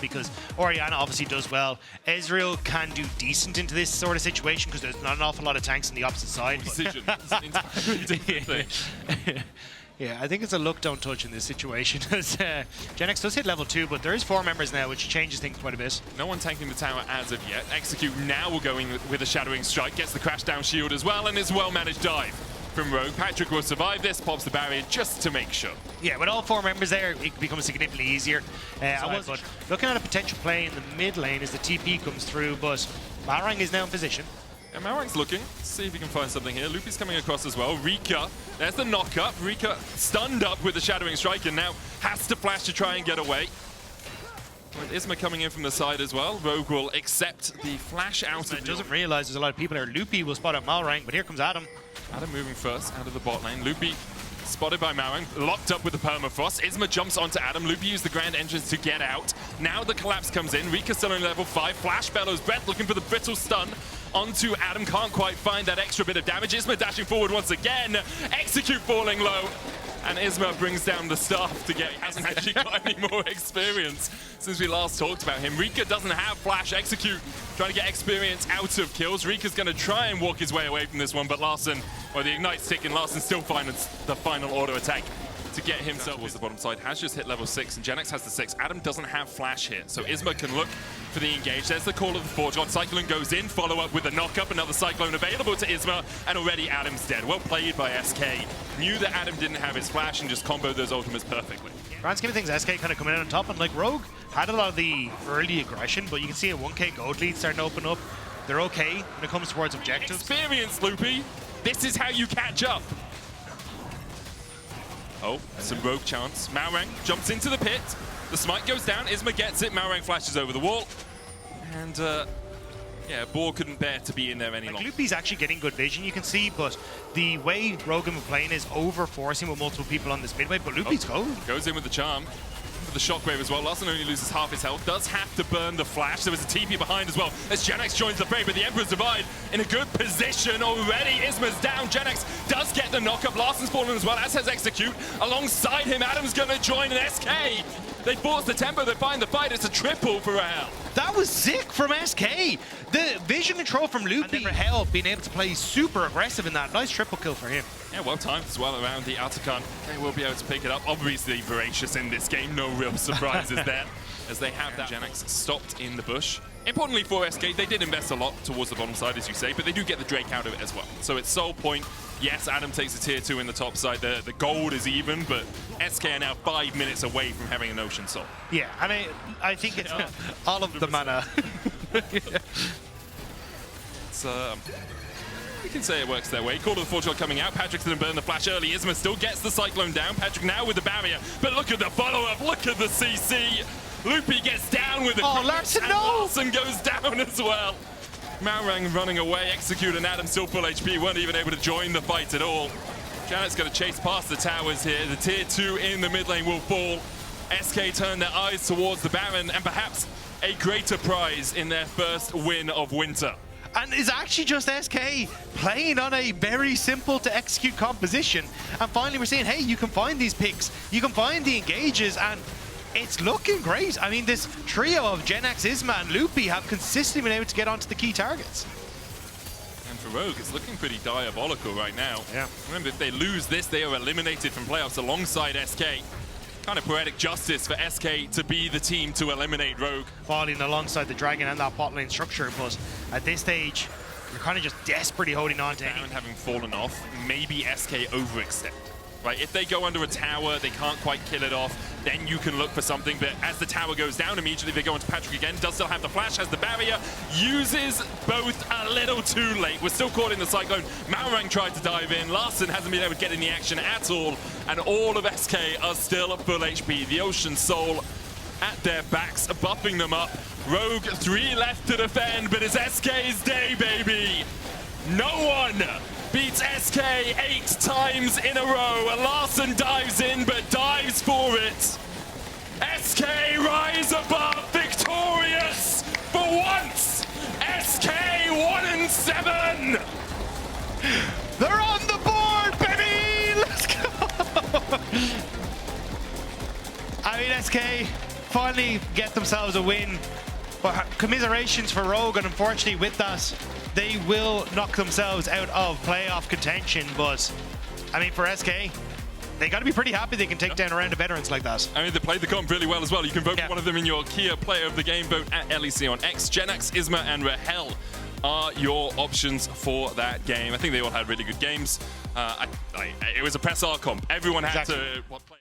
because Orianna obviously does well. Ezreal can do decent into this sort of situation because there's not an awful lot of tanks on the opposite side. Decision. It's an entirely different thing. Yeah, I think it's a look, don't touch in this situation. Gen-X does hit level 2, but there is 4 members now, which changes things quite a bit. No one tanking the tower as of yet. Execute now will go in with a Shadowing Strike, gets the crash down shield as well, and it's a well-managed dive from Rogue. Patrik will survive this, pops the barrier just to make sure. Yeah, with all 4 members there, it becomes significantly easier. But looking at a potential play in the mid lane as the TP comes through, but Malrang is now in position. And Malrang's looking, see if he can find something here. Loopy's coming across as well. Reeker, there's the knock-up. Reeker stunned up with the Shadowing Strike and now has to flash to try and get away. With Isma coming in from the side as well, Rogue will accept the flash out of doesn't realize there's a lot of people there. Loopy will spot out Malrang, but here comes Adam. Adam moving first out of the bot lane. Loopy spotted by Malrang, locked up with the permafrost. Isma jumps onto Adam. Loopy used the grand entrance to get out. Now the collapse comes in. Reeker still on level 5. Flash bellows breath, looking for the brittle stun onto Adam. Can't quite find that extra bit of damage. Isma dashing forward once again. Execute falling low. And Isma brings down the staff to get. He hasn't actually got any more experience since we last talked about him. Reeker doesn't have flash. Execute trying to get experience out of kills. Reeker's going to try and walk his way away from this one, but Larssen, well, the Ignite's ticking. Larssen still finds the final auto attack to get himself towards the bottom side. Has just hit level 6, and Gen-X has the 6. Adam doesn't have flash here, so Isma can look for the engage. There's the call of the Forge God. Cyclone goes in, follow up with a knock-up. Another Cyclone available to Isma, and already Adam's dead. Well played by SK. Knew that Adam didn't have his flash and just comboed those ultimates perfectly. Grand scheme of things, SK kind of coming in on top, and like Rogue had a lot of the early aggression, but you can see a 1k gold lead starting to open up. They're okay when it comes towards objectives. Experience, Loopy. This is how you catch up. Oh, some Rogue chance. Malrang jumps into the pit. The smite goes down. Isma gets it. Malrang flashes over the wall. And, yeah, Boar couldn't bear to be in there any longer. Loopy's actually getting good vision, you can see, but the way Rogan was playing is over-forcing with multiple people on this midway, but Loopy's gold. Goes in with the charm. For the shockwave as well. Larssen only loses half his health. Does have to burn the flash. There was a TP behind as well as Gen-X joins the fray, but the Emperor's Divide in a good position already. Isma's down. Gen-X does get the knock-up. Larssen's fallen as well, as has Execute. Alongside him, Adam's going to join an SK. They force the tempo. They find the fight. It's a triple for Rahel. That was sick from SK. The vision control from Loopy. And then Rahel being able to play super aggressive in that. Nice triple kill for him. Yeah, well timed as well around the Atakan. They will be able to pick it up. Obviously voracious in this game. No real surprises there as they have that. Gen-X stopped in the bush. Importantly for SK, they did invest a lot towards the bottom side, as you say, but they do get the Drake out of it as well. So it's sole point. Yes, Adam takes a tier 2 in the top side. The gold is even, but SK are now 5 minutes away from having an Ocean Soul. Yeah, I mean, I think it's all of the mana. It's, we can say it works their way. Call of the Forge God coming out. Patrik's going to burn the flash early. Isma still gets the Cyclone down. Patrik now with the barrier, but look at the follow-up. Look at the CC. Loopy gets down with the Larssen, no! Larssen goes down as well. Malrang running away. Execute and Adam still full HP. Weren't even able to join the fight at all. Janet's going to chase past the towers here. The tier 2 in the mid lane will fall. SK turn their eyes towards the Baron and perhaps a greater prize in their first win of winter. And it's actually just SK playing on a very simple to execute composition. And finally we're saying, hey, you can find these picks, you can find the engages, and it's looking great. I mean, this trio of Gen-X, Isma, and Loopy have consistently been able to get onto the key targets. And for Rogue, it's looking pretty diabolical right now. Yeah. Remember, if they lose this, they are eliminated from playoffs alongside SK. Kind of poetic justice for SK to be the team to eliminate Rogue. Falling alongside the Dragon and that bot lane structure, but at this stage, you're kind of just desperately holding on to anything. Having fallen off, maybe SK overextend. Right, if they go under a tower, they can't quite kill it off, then you can look for something, but as the tower goes down, immediately they go into Patrik again, does still have the flash, has the barrier, uses both a little too late. We're still caught in the Cyclone. Malrang tried to dive in, Larssen hasn't been able to get in the action at all, and all of SK are still at full HP. The Ocean Soul at their backs, buffing them up. Rogue, 3 left to defend, but it's SK's day, baby! No one beats SK 8 times in a row. Larssen dives in, but dives for it. SK rise above, victorious for once. SK 1-7. They're on the board, baby! Let's go! I mean, SK, finally get themselves a win. But commiserations for Rogue, and unfortunately with that, they will knock themselves out of playoff contention. But, I mean, for SK, they got to be pretty happy they can take down a round of veterans like that. I mean, they played the comp really well as well. You can vote for one of them in your Kia Player of the Game vote at LEC on X. Genax, Isma, and Rahel are your options for that game. I think they all had really good games. It was a press R comp. Everyone had to play.